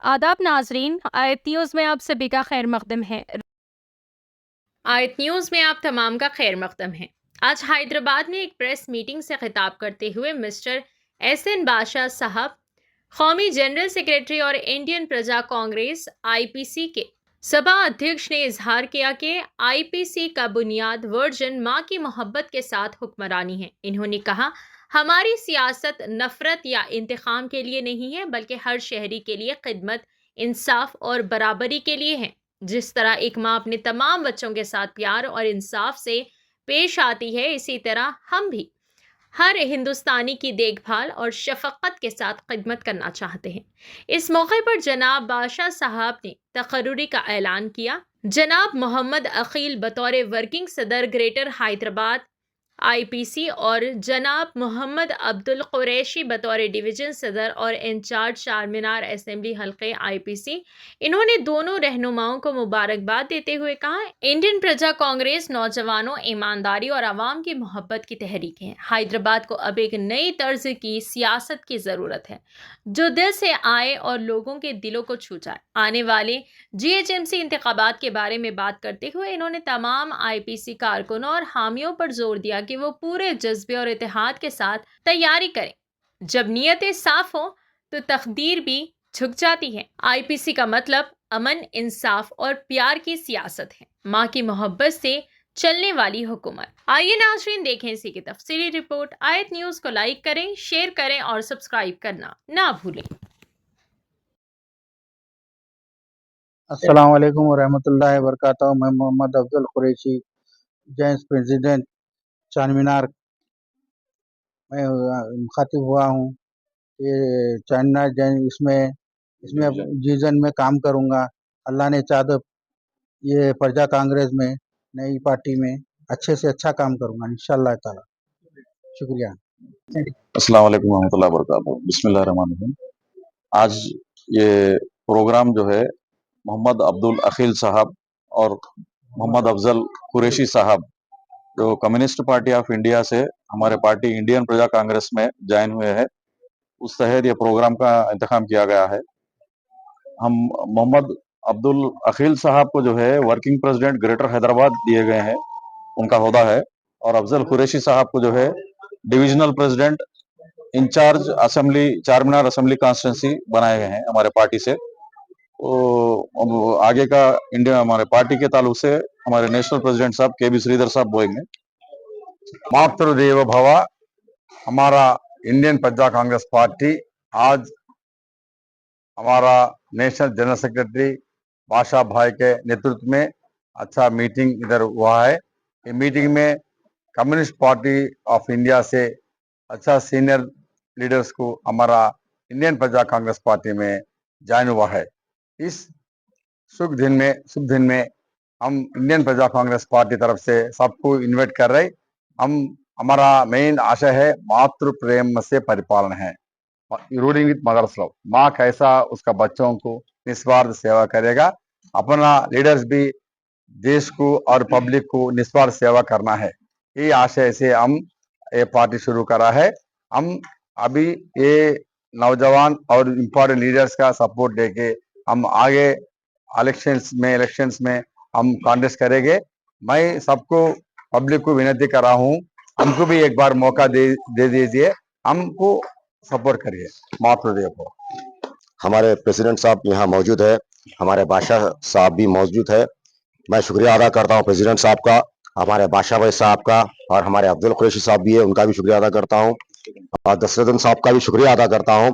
आदाब नाजरीन, आयत न्यूज़ में आप सभी का खैर मकदम है। आयत न्यूज़ में आप तमाम का खैर मकदम है। आज हैदराबाद में एक प्रेस मीटिंग से खिताब करते हुए मिस्टर एहसन बादशाह साहब, कौमी जनरल सेक्रेटरी और इंडियन प्रजा कांग्रेस आईपीसी के सभा अध्यक्ष ने इजहार किया कि आईपीसी का बुनियाद वर्जन माँ की मोहब्बत के साथ हुक्मरानी है। इन्होंने कहा, हमारी सियासत नफरत या इंतकाम के लिए नहीं है, बल्कि हर शहरी के लिए खिदमत, इंसाफ और बराबरी के लिए है। जिस तरह एक माँ अपने तमाम बच्चों के साथ प्यार और इंसाफ से पेश आती है, इसी तरह हम भी हर हिंदुस्तानी की देखभाल और शफकत के साथ खिदमत करना चाहते हैं। इस मौके पर जनाब बादशाह साहब ने तकर्रुरी का ऐलान किया। जनाब मोहम्मद अकील बतौर वर्किंग सदर ग्रेटर हैदराबाद आईपीसी और जनाब मोहम्मद अब्दुल कुरैशी बतौर डिवीजन सदर और इंचार्ज चारमीनार असेंबली हल्के आईपीसी, इन्होंने दोनों रहनुमाओं को मुबारकबाद देते हुए कहा, इंडियन प्रजा कांग्रेस नौजवानों, ईमानदारी और आवाम की मोहब्बत की तहरीक है। हैदराबाद को अब एक नई तर्ज की सियासत की ज़रूरत है, जो दिल से आए और लोगों के दिलों को छू जाए। आने वाले जीएचएमसी इंतखाबात के बारे में बात करते हुए इन्होंने तमाम आईपीसी कारकुनों और हामियों पर जोर दिया कि वो पूरे जज्बे और इत्तेहाद के साथ तैयारी करें। जब नीयतें साफ हो तो तकदीर भी झुक जाती है। आईपीसी का मतलब अमन, इंसाफ और प्यार की सियासत है, माँ की मोहब्बत से चलने वाली हुकूमत। आइए नाज़रीन, देखें इसी की तफसीली रिपोर्ट। आयत न्यूज़ को लाइक करें, शेयर करें और सब्सक्राइब करना ना भूलें। अस्सलाम वालेकुम वरहमतुल्लाहि वबरकातुहू। मैं मोहम्मद अब्दुल कुरैशी, जैंस प्रेसिडेंट चारमीनार में मुखातिब हुआ हूँ कि चारमीनार जैन इसमें डिवीज़न में काम करूँगा। अल्लाह ने चाहा तो ये प्रजा कांग्रेस में नई पार्टी में अच्छे से अच्छा काम करूँगा इंशाअल्लाह ताला। शुक्रिया। अस्सलाम वालेकुम रहमतुल्लाहि व बरकातहू। बिस्मिल्लाहिर रहमानिर रहीम। आज ये प्रोग्राम जो है मोहम्मद अब्दुल अकील साहब और मोहम्मद अफजल कुरैशी साहब, जो कम्युनिस्ट पार्टी ऑफ इंडिया से हमारे पार्टी इंडियन प्रजा कांग्रेस में ज्वाइन हुए हैं, उस तहत ये प्रोग्राम का इंतखाम किया गया है। हम मोहम्मद अब्दुल अकील साहब को जो है वर्किंग प्रेसिडेंट ग्रेटर हैदराबाद दिए गए हैं, उनका ओहदा है, और अफजल कुरैशी साहब को जो है divisional president incharge assembly Charminar assembly constituency बनाए गए हैं हमारे पार्टी से। तो अब आगे का इंडिया हमारे पार्टी के ताल्लुक से हमारे नेशनल प्रेसिडेंट साहब के बी श्रीधर साहब बोलेंगे। मातृदेव भव। हमारा इंडियन प्रजा कांग्रेस पार्टी आज हमारा नेशनल जनरल सेक्रेटरी बादशाह भाई के नेतृत्व में अच्छा मीटिंग इधर हुआ है। ये मीटिंग में कम्युनिस्ट पार्टी ऑफ इंडिया से अच्छा सीनियर लीडर्स को हमारा इंडियन प्रजा कांग्रेस पार्टी में ज्वाइन हुआ है। इस शुभ दिन में हम इंडियन प्रजा कांग्रेस पार्टी तरफ से सबको इनवाइट कर रहे। हम हमारा मेन आशय है मातृ प्रेम से परिपालन है, रूलिंग विथ मदर्स लव। माँ कैसा उसका बच्चों को निस्वार्थ सेवा करेगा, अपना लीडर्स भी देश को और पब्लिक को निस्वार्थ सेवा करना है। ये आशय से हम ये पार्टी शुरू करा है। हम अभी ये नौजवान और इम्पोर्टेंट लीडर्स का सपोर्ट देके हम आगे इलेक्शंस में हम कांटेस्ट करेंगे। मैं सबको पब्लिक को विनती कर रहा हूँ, हमको भी एक बार मौका दे दीजिए, हमको सपोर्ट करिए। मातृदेव को। हमारे प्रेसिडेंट साहब यहाँ मौजूद है, हमारे बादशाह साहब भी मौजूद है। मैं शुक्रिया अदा करता हूँ प्रेसिडेंट साहब का, हमारे बादशाह भाई साहब का, और हमारे अब्दुल कुरैशी साहब भी है, उनका भी शुक्रिया अदा करता हूँ, और दशरथन साहब का भी शुक्रिया अदा करता हूँ।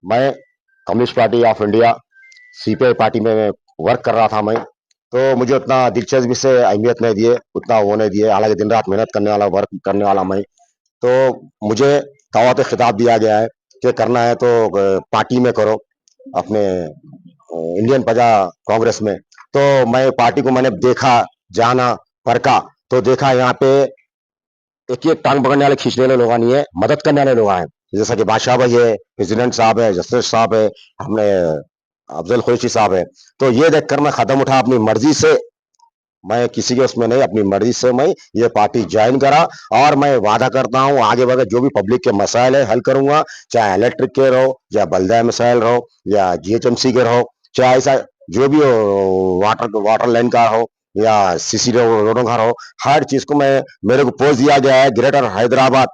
मैं communist party of India CPI party में वर्क कर रहा था मैं, तो मुझे उतना दिलचस्पी से अहमियत नहीं दिए, उतना वो नहीं दिए। हालांकि दिन रात मेहनत करने वाला, वर्क करने वाला मैं, तो मुझे दावत खिताब दिया गया है कि करना है तो पार्टी में करो, अपने इंडियन प्रजा कांग्रेस में। तो मैं पार्टी को मैंने देखा, जाना, परखा, तो देखा यहाँ पे एक एक टांग पकड़ने वाले, खींचने वाले लोग नहीं है, मदद करने वाले लोग हैं। जैसा कि बादशाह भाई है, प्रेसिडेंट साहब है, जस्टिस साहब है, हमने अफजल कुरैशी साहब है। तो ये देखकर मैं कदम उठा अपनी मर्जी से मैं किसी के उसमें नहीं, अपनी मर्जी से मैं ये पार्टी ज्वाइन करा और मैं वादा करता हूँ आगे बढ़कर जो भी पब्लिक के मसाइल है हल करूंगा, चाहे इलेक्ट्रिक के रहो या बल्दिया मसाइल रहो या जीएचएमसी के रहो, चाहे ऐसा जो भी हो, वाटर लाइन का हो या सीसी रोडों का हो, हर चीज को मैं मेरे को पोस्ट दिया गया है ग्रेटर हैदराबाद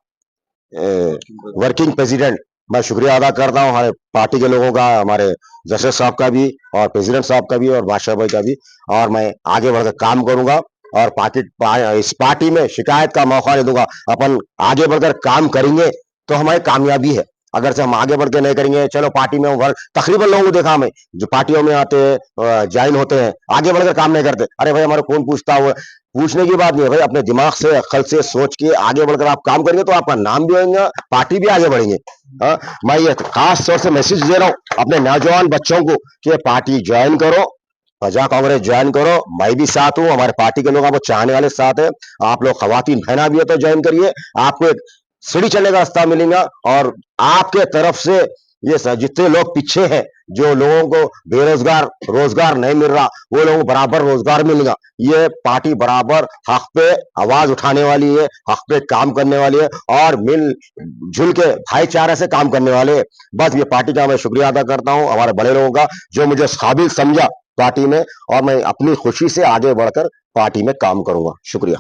वर्किंग प्रेसिडेंट। मैं शुक्रिया अदा करता हूँ हमारे पार्टी के लोगों का, हमारे जशर साहब का भी और प्रेसिडेंट साहब का भी और बादशाह भाई का भी, और मैं आगे बढ़कर काम करूंगा और इस पार्टी में शिकायत का मौका नहीं दूंगा। अपन आगे बढ़कर काम करेंगे तो हमारी कामयाबी है, अगर से हम आगे बढ़ के नहीं करेंगे, चलो पार्टी में तकरीबन लोगों को देखा मैं जो पार्टियों में आते हैं ज्वाइन होते हैं आगे बढ़कर काम नहीं करते। अरे भाई हमारे कौन पूछता हुआ, पूछने की बात नहीं है भाई, अपने दिमाग से अक्ल से सोच के आगे बढ़कर आप काम करेंगे तो आपका नाम भी होगा, पार्टी भी आगे बढ़ेंगे। मैं ये खास तौर से मैसेज दे रहा हूँ अपने नौजवान बच्चों को कि पार्टी ज्वाइन करो, प्रजा कांग्रेस ज्वाइन करो। मैं भी साथ हूँ, हमारे पार्टी के लोग आपको चाहने वाले साथ है, आप लोग खवातीन बहना भी है तो ज्वाइन करिए, आपको एक सीढ़ी चलने का रास्ता मिलेगा और आपके तरफ से ये जितने लोग पीछे हैं, जो लोगों को बेरोजगार रोजगार नहीं मिल रहा, वो लोगों को बराबर रोजगार मिलेगा। ये पार्टी बराबर हक पे आवाज उठाने वाली है, हक पे काम करने वाली है और मिल जुल के भाईचारे से काम करने वाले है। बस ये पार्टी का मैं शुक्रिया अदा करता हूँ हमारे बड़े लोगों का जो मुझे काबिल समझा पार्टी में, और मैं अपनी खुशी से आगे बढ़कर पार्टी में काम करूंगा। शुक्रिया।